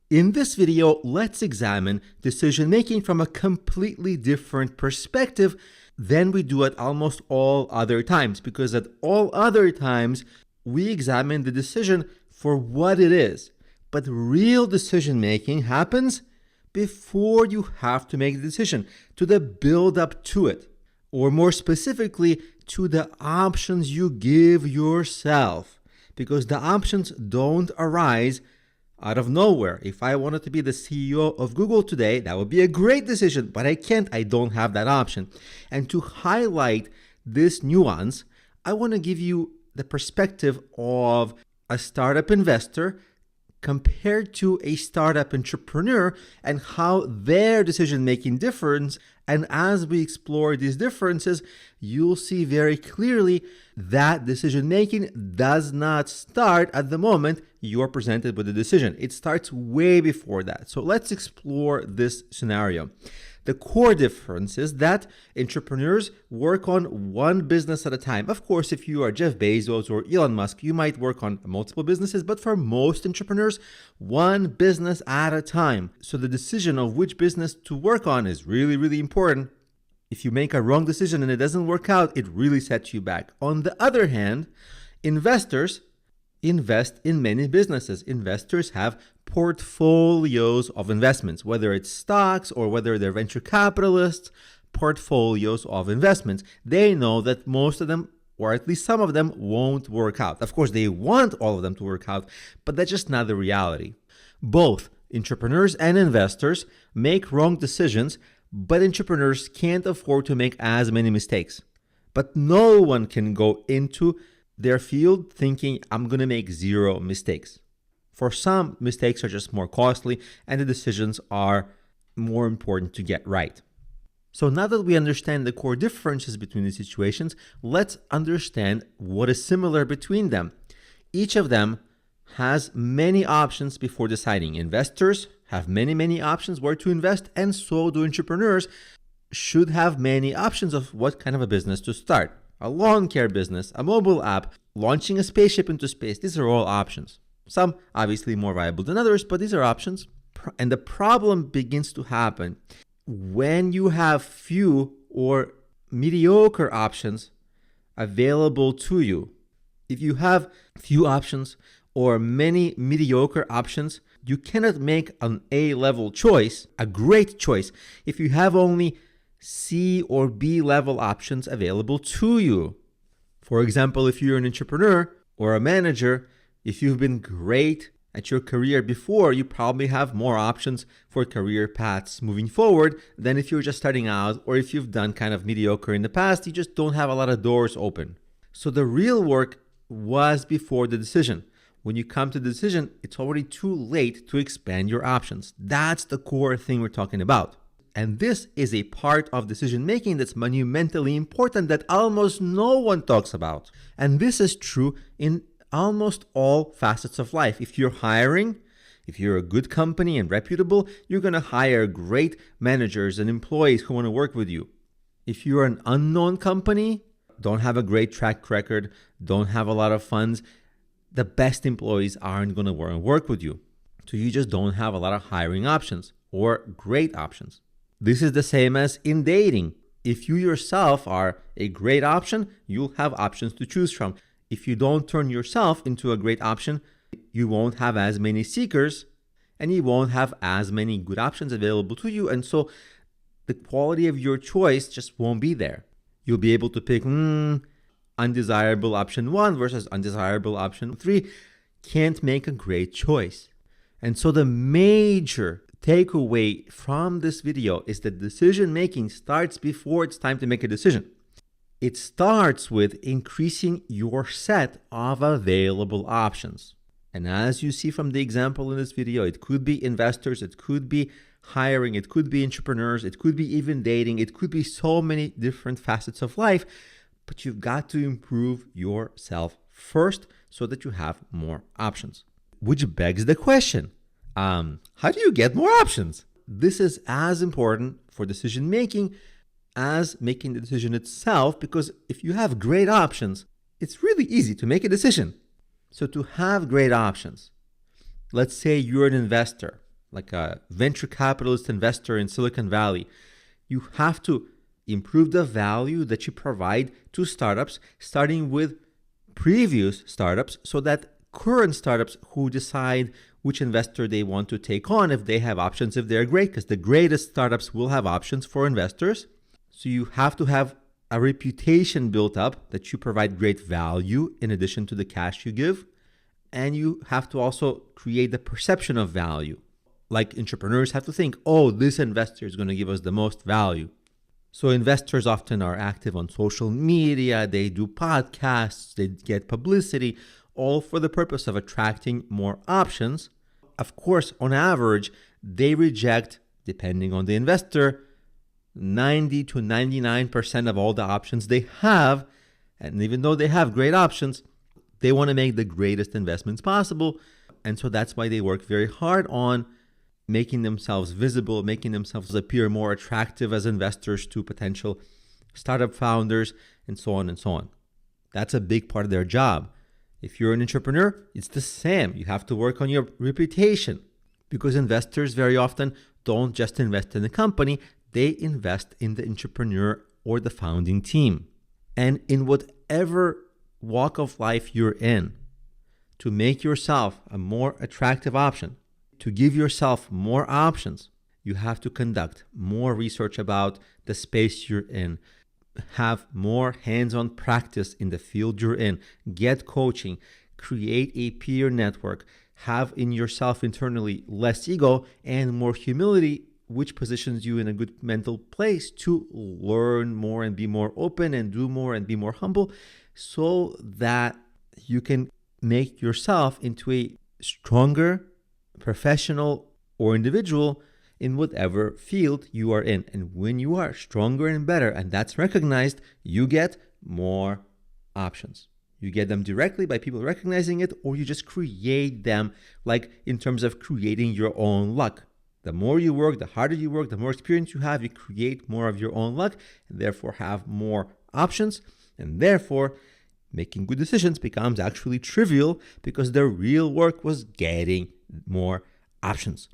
In this video, let's examine decision-making from a completely different perspective than we do at almost all other times, because at all other times, we examine the decision for what it is. But real decision-making happens before you have to make the decision, to the build-up to it, or more specifically, to the options you give yourself, because the options don't arise out of nowhere. If I wanted to be the CEO of Google today, that would be a great decision, but I can't. I don't have that option. And to highlight this nuance, I want to give you the perspective of a startup investor compared to a startup entrepreneur and how their decision-making differs. And as we explore these differences, you'll see very clearly that decision-making does not start at the moment you're presented with a decision. It starts way before that. So let's explore this scenario. The core difference is that entrepreneurs work on one business at a time. Of course, if you are Jeff Bezos or Elon Musk, you might work on multiple businesses, but for most entrepreneurs, one business at a time. So the decision of which business to work on is really, really important. If you make a wrong decision and it doesn't work out, it really sets you back. On the other hand, investors invest in many businesses. Investors have portfolios of investments, whether it's stocks or whether they're venture capitalists, portfolios of investments. They know that most of them, or at least some of them, won't work out. Of course, they want all of them to work out, but that's just not the reality. Both entrepreneurs and investors make wrong decisions, but entrepreneurs can't afford to make as many mistakes. But no one can go into their field thinking, I'm going to make zero mistakes. For some, mistakes are just more costly and the decisions are more important to get right. So now that we understand the core differences between these situations, let's understand what is similar between them. Each of them has many options before deciding. Investors have many options where to invest, and so do entrepreneurs should have many options of what kind of a business to start. A lawn care business, a mobile app, launching a spaceship into space. These are all options. Some obviously more viable than others, but these are options. And the problem begins to happen when you have few or mediocre options available to you. If you have few options or many mediocre options, you cannot make an A-level choice, a great choice, if you have only C or B level options available to you. For example, if you're an entrepreneur or a manager, if you've been great at your career before, you probably have more options for career paths moving forward than if you're just starting out, or if you've done kind of mediocre in the past, you just don't have a lot of doors open. So the real work was before the decision. When you come to the decision, it's already too late to expand your options. That's the core thing we're talking about. And this is a part of decision-making that's monumentally important that almost no one talks about. And this is true in almost all facets of life. If you're hiring, if you're a good company and reputable, you're going to hire great managers and employees who want to work with you. If you're an unknown company, don't have a great track record, don't have a lot of funds, the best employees aren't going to work with you. So you just don't have a lot of hiring options or great options. This is the same as in dating. If you yourself are a great option, you'll have options to choose from. If you don't turn yourself into a great option, you won't have as many seekers and you won't have as many good options available to you. And so the quality of your choice just won't be there. You'll be able to pick undesirable option 1 versus undesirable option 3. Can't make a great choice. And so the major takeaway from this video is that decision making starts before it's time to make a decision. It starts with increasing your set of available options. And as you see from the example in this video, it could be investors, it could be hiring, it could be entrepreneurs, it could be even dating, it could be so many different facets of life, but you've got to improve yourself first so that you have more options. Which begs the question, how do you get more options? This is as important for decision making as making the decision itself, because if you have great options, it's really easy to make a decision. So to have great options, let's say you're an investor like a venture capitalist investor in Silicon Valley. You have to improve the value that you provide to startups, starting with previous startups, so that current startups who decide which investor they want to take on, if they have options, if they're great, because the greatest startups will have options for investors. So you have to have a reputation built up that you provide great value in addition to the cash you give. And you have to also create the perception of value. Like entrepreneurs have to think, oh, this investor is going to give us the most value. So investors often are active on social media, they do podcasts, they get publicity, all for the purpose of attracting more options. Of course, on average, they reject, depending on the investor, 90 to 99% of all the options they have. And even though they have great options, they want to make the greatest investments possible. And so that's why they work very hard on making themselves visible, making themselves appear more attractive as investors to potential startup founders, and so on and so on. That's a big part of their job. If you're an entrepreneur, it's the same. You have to work on your reputation, because investors very often don't just invest in the company, they invest in the entrepreneur or the founding team. And in whatever walk of life you're in, to make yourself a more attractive option, to give yourself more options, you have to conduct more research about the space you're in, have more hands-on practice in the field you're in, get coaching, create a peer network, have in yourself internally less ego and more humility, which positions you in a good mental place to learn more and be more open and do more and be more humble, so that you can make yourself into a stronger professional or individual in whatever field you are in. And when you are stronger and better, and that's recognized, you get more options. You get them directly by people recognizing it, or you just create them, like in terms of creating your own luck. The more you work, the harder you work, the more experience you have, you create more of your own luck, and therefore have more options. And therefore, making good decisions becomes actually trivial, because the real work was getting more options.